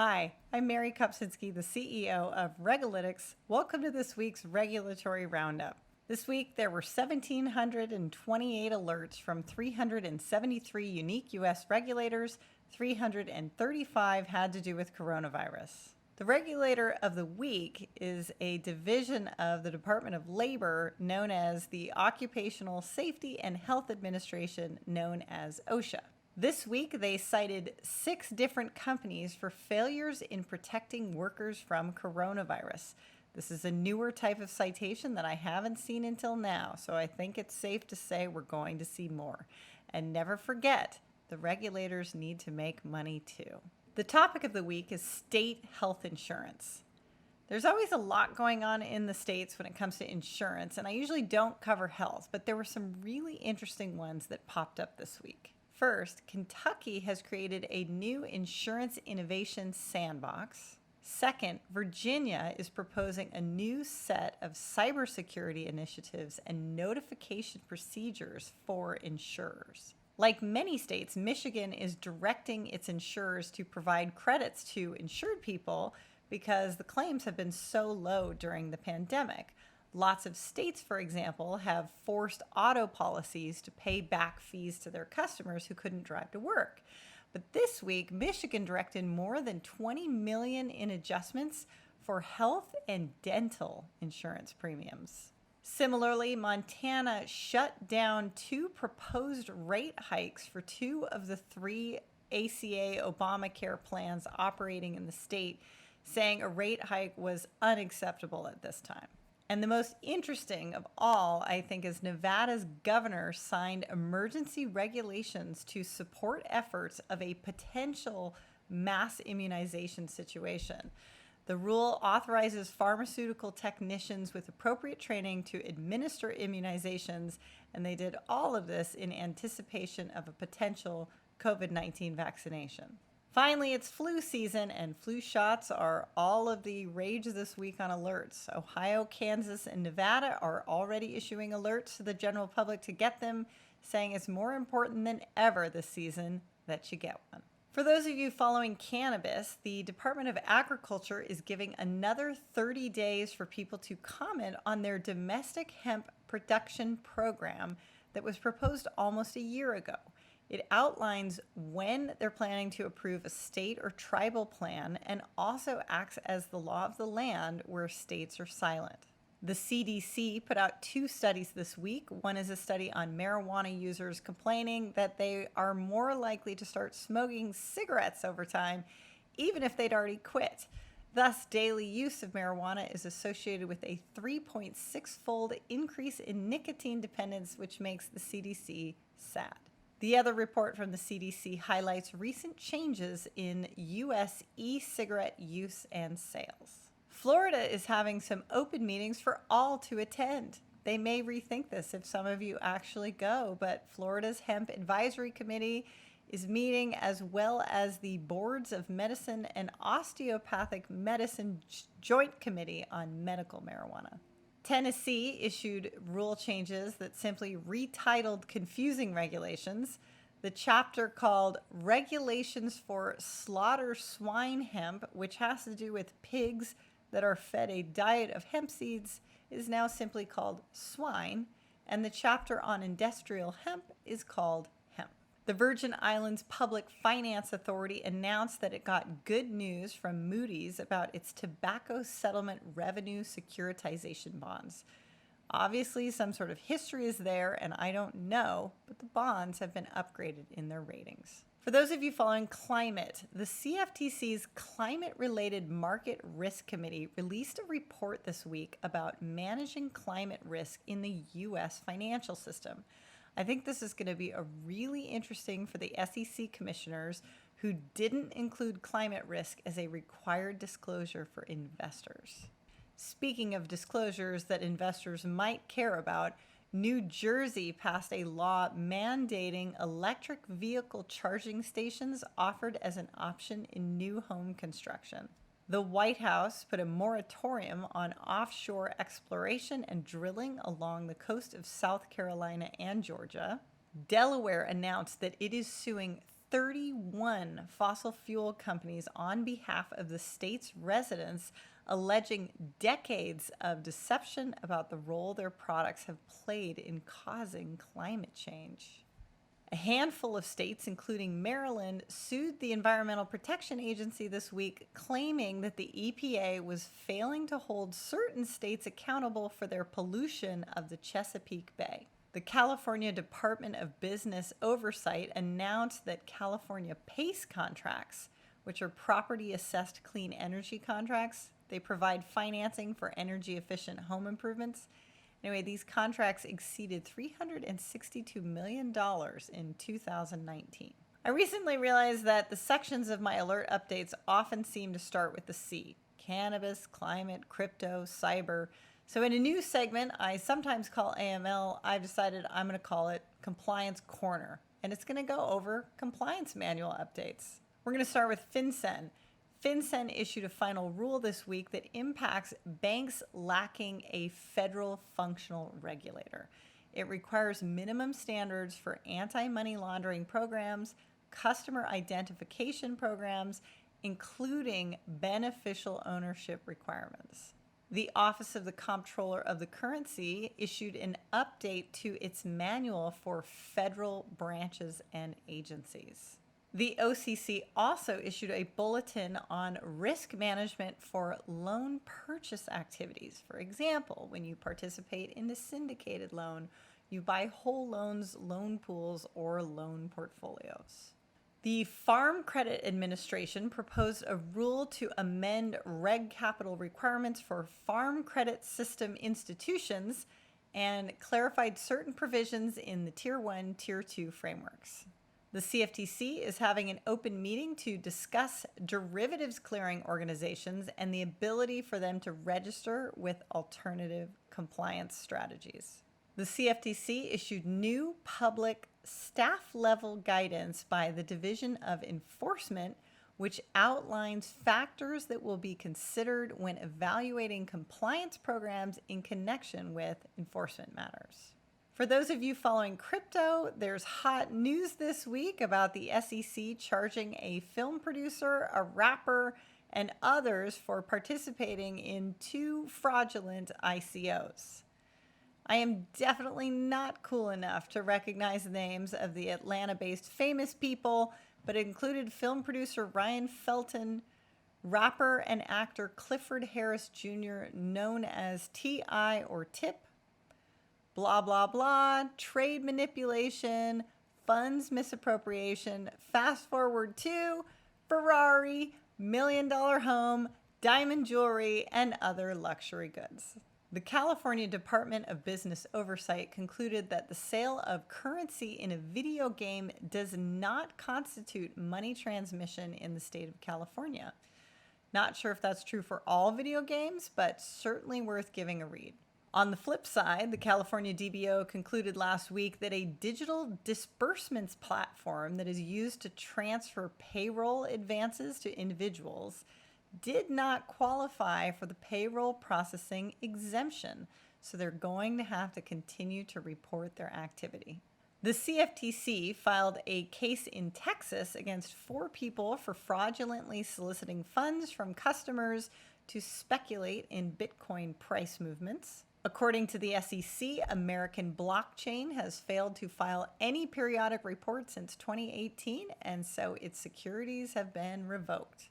Hi, I'm Mary Kopczynski, the CEO of RegAlytics. Welcome to this week's Regulatory Roundup. This week, there were 1,728 alerts from 373 unique U.S. regulators. 335 had to do with coronavirus. The Regulator of the Week is a division of the Department of Labor known as the Occupational Safety and Health Administration, known as OSHA. This week, they cited 6 different companies for failures in protecting workers from coronavirus. This is a newer type of citation that I haven't seen until now, so I think it's safe to say we're going to see more. And never forget, the regulators need to make money too. The topic of the week is state health insurance. There's always a lot going on in the states when it comes to insurance, and I usually don't cover health, but there were some really interesting ones that popped up this week. First, Kentucky has created a new insurance innovation sandbox. Second, Virginia is proposing a new set of cybersecurity initiatives and notification procedures for insurers. Like many states, Michigan is directing its insurers to provide credits to insured people because the claims have been so low during the pandemic. Lots of states, for example, have forced auto policies to pay back fees to their customers who couldn't drive to work. But this week, Michigan directed more than $20 million in adjustments for health and dental insurance premiums. Similarly, Montana shut down 2 proposed rate hikes for 2 of the 3 ACA Obamacare plans operating in the state, saying a rate hike was unacceptable at this time. And the most interesting of all, I think, is Nevada's governor signed emergency regulations to support efforts of a potential mass immunization situation. The rule authorizes pharmaceutical technicians with appropriate training to administer immunizations, and they did all of this in anticipation of a potential COVID-19 vaccination. Finally, it's flu season, and flu shots are all of the rage this week on alerts. Ohio, Kansas, and Nevada are already issuing alerts to the general public to get them, saying it's more important than ever this season that you get one. For those of you following cannabis, the Department of Agriculture is giving another 30 days for people to comment on their domestic hemp production program that was proposed almost a year ago. It outlines when they're planning to approve a state or tribal plan and also acts as the law of the land where states are silent. The CDC put out 2 studies this week. One is a study on marijuana users complaining that they are more likely to start smoking cigarettes over time, even if they'd already quit. Thus, daily use of marijuana is associated with a 3.6-fold increase in nicotine dependence, which makes the CDC sad. The other report from the CDC highlights recent changes in U.S. e-cigarette use and sales. Florida is having some open meetings for all to attend. They may rethink this if some of you actually go, but Florida's Hemp Advisory Committee is meeting, as well as the Boards of Medicine and Osteopathic Medicine Joint Committee on Medical Marijuana. Tennessee issued rule changes that simply retitled confusing regulations. The chapter called Regulations for Slaughter Swine Hemp, which has to do with pigs that are fed a diet of hemp seeds, is now simply called Swine, and the chapter on industrial hemp is called Hemp. The Virgin Islands Public Finance Authority announced that it got good news from Moody's about its tobacco settlement revenue securitization bonds. Obviously, some sort of history is there, and I don't know, but the bonds have been upgraded in their ratings. For those of you following climate, the CFTC's Climate-Related Market Risk Committee released a report this week about managing climate risk in the U.S. financial system. I think this is going to be a really interesting for the SEC commissioners who didn't include climate risk as a required disclosure for investors. Speaking of disclosures that investors might care about, New Jersey passed a law mandating electric vehicle charging stations offered as an option in new home construction. The White House put a moratorium on offshore exploration and drilling along the coast of South Carolina and Georgia. Delaware announced that it is suing 31 fossil fuel companies on behalf of the state's residents, alleging decades of deception about the role their products have played in causing climate change. A handful of states, including Maryland, sued the Environmental Protection Agency this week, claiming that the EPA was failing to hold certain states accountable for their pollution of the Chesapeake Bay. The California Department of Business Oversight announced that California PACE contracts, which are property-assessed clean energy contracts, they provide financing for energy-efficient home improvements. Anyway, these contracts exceeded $362 million in 2019. I recently realized that the sections of my alert updates often seem to start with the C: cannabis, climate, crypto, cyber. So in a new segment I sometimes call AML, I've decided I'm going to call it Compliance Corner, and it's going to go over compliance manual updates. We're going to start with FinCEN. FinCEN issued a final rule this week that impacts banks lacking a federal functional regulator. It requires minimum standards for anti-money laundering programs, customer identification programs, including beneficial ownership requirements. The Office of the Comptroller of the Currency issued an update to its manual for federal branches and agencies. The OCC also issued a bulletin on risk management for loan purchase activities. For example, when you participate in a syndicated loan, you buy whole loans, loan pools, or loan portfolios. The Farm Credit Administration proposed a rule to amend reg capital requirements for farm credit system institutions and clarified certain provisions in the Tier 1, Tier 2 frameworks. The CFTC is having an open meeting to discuss derivatives clearing organizations and the ability for them to register with alternative compliance strategies. The CFTC issued new public staff-level guidance by the Division of Enforcement, which outlines factors that will be considered when evaluating compliance programs in connection with enforcement matters. For those of you following crypto, there's hot news this week about the SEC charging a film producer, a rapper, and others for participating in 2 fraudulent ICOs. I am definitely not cool enough to recognize the names of the Atlanta-based famous people, but it included film producer Ryan Felton, rapper and actor Clifford Harris Jr., known as T.I. or Tip, blah, blah, blah, trade manipulation, funds misappropriation, fast forward to Ferrari, $1 million home, diamond jewelry, and other luxury goods. The California Department of Business Oversight concluded that the sale of currency in a video game does not constitute money transmission in the state of California. Not sure if that's true for all video games, but certainly worth giving a read. On the flip side, the California DBO concluded last week that a digital disbursements platform that is used to transfer payroll advances to individuals did not qualify for the payroll processing exemption, so they're going to have to continue to report their activity. The CFTC filed a case in Texas against 4 people for fraudulently soliciting funds from customers to speculate in Bitcoin price movements. According to the SEC, American Blockchain has failed to file any periodic report since 2018, and so its securities have been revoked.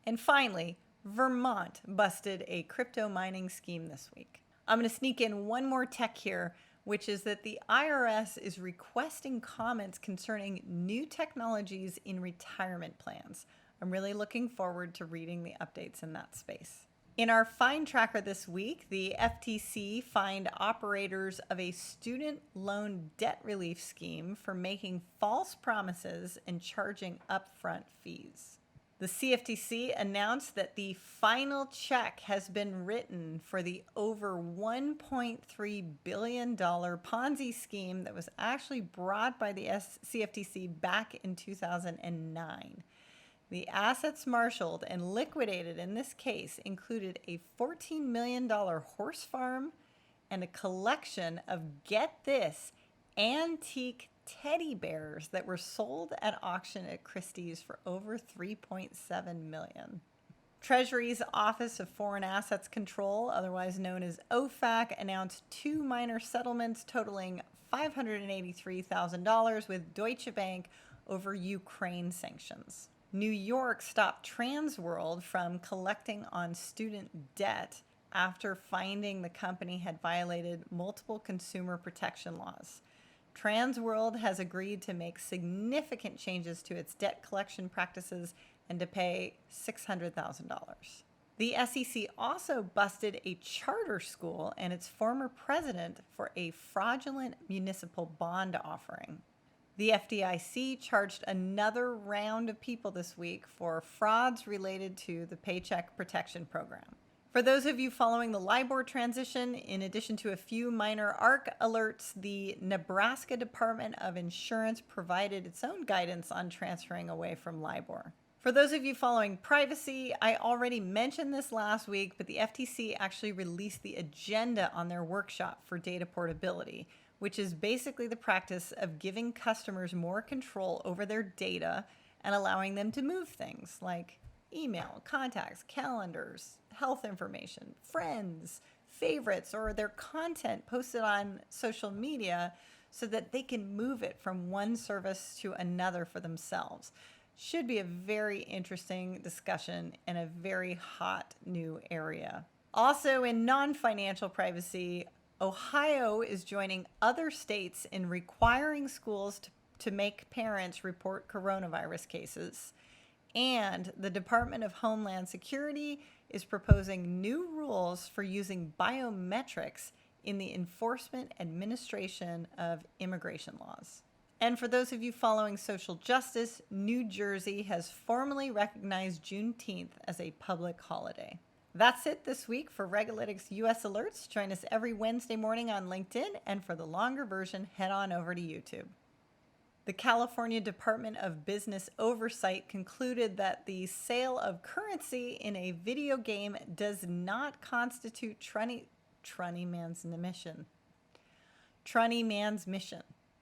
And finally, Vermont busted a crypto mining scheme this week. I'm going to sneak in one more tech here, which is that the IRS is requesting comments concerning new technologies in retirement plans. I'm really looking forward to reading the updates in that space. In our fine tracker this week, the FTC fined operators of a student loan debt relief scheme for making false promises and charging upfront fees. The CFTC announced that the final check has been written for the over $1.3 billion Ponzi scheme that was actually brought by the CFTC back in 2009. The assets marshaled and liquidated in this case included a $14 million horse farm and a collection of, get this, antique teddy bears that were sold at auction at Christie's for over $3.7 million. Treasury's Office of Foreign Assets Control, otherwise known as OFAC, announced 2 minor settlements totaling $583,000 with Deutsche Bank over Ukraine sanctions. New York stopped Transworld from collecting on student debt after finding the company had violated multiple consumer protection laws. Transworld has agreed to make significant changes to its debt collection practices and to pay $600,000. The SEC also busted a charter school and its former president for a fraudulent municipal bond offering. The FDIC charged another round of people this week for frauds related to the Paycheck Protection Program. For those of you following the LIBOR transition, in addition to a few minor ARC alerts, the Nebraska Department of Insurance provided its own guidance on transferring away from LIBOR. For those of you following privacy, I already mentioned this last week, but the FTC actually released the agenda on their workshop for data portability, which is basically the practice of giving customers more control over their data and allowing them to move things like email, contacts, calendars, health information, friends, favorites, or their content posted on social media so that they can move it from one service to another for themselves. Should be a very interesting discussion and a very hot new area. Also, in non-financial privacy, Ohio is joining other states in requiring schools to make parents report coronavirus cases. And the Department of Homeland Security is proposing new rules for using biometrics in the enforcement administration of immigration laws. And for those of you following social justice, New Jersey has formally recognized Juneteenth as a public holiday. That's it this week for RegAlytics US Alerts. Join us every Wednesday morning on LinkedIn, and for the longer version, head on over to YouTube. The California Department of Business Oversight concluded that the sale of currency in a video game does not constitute Trunny Man's mission.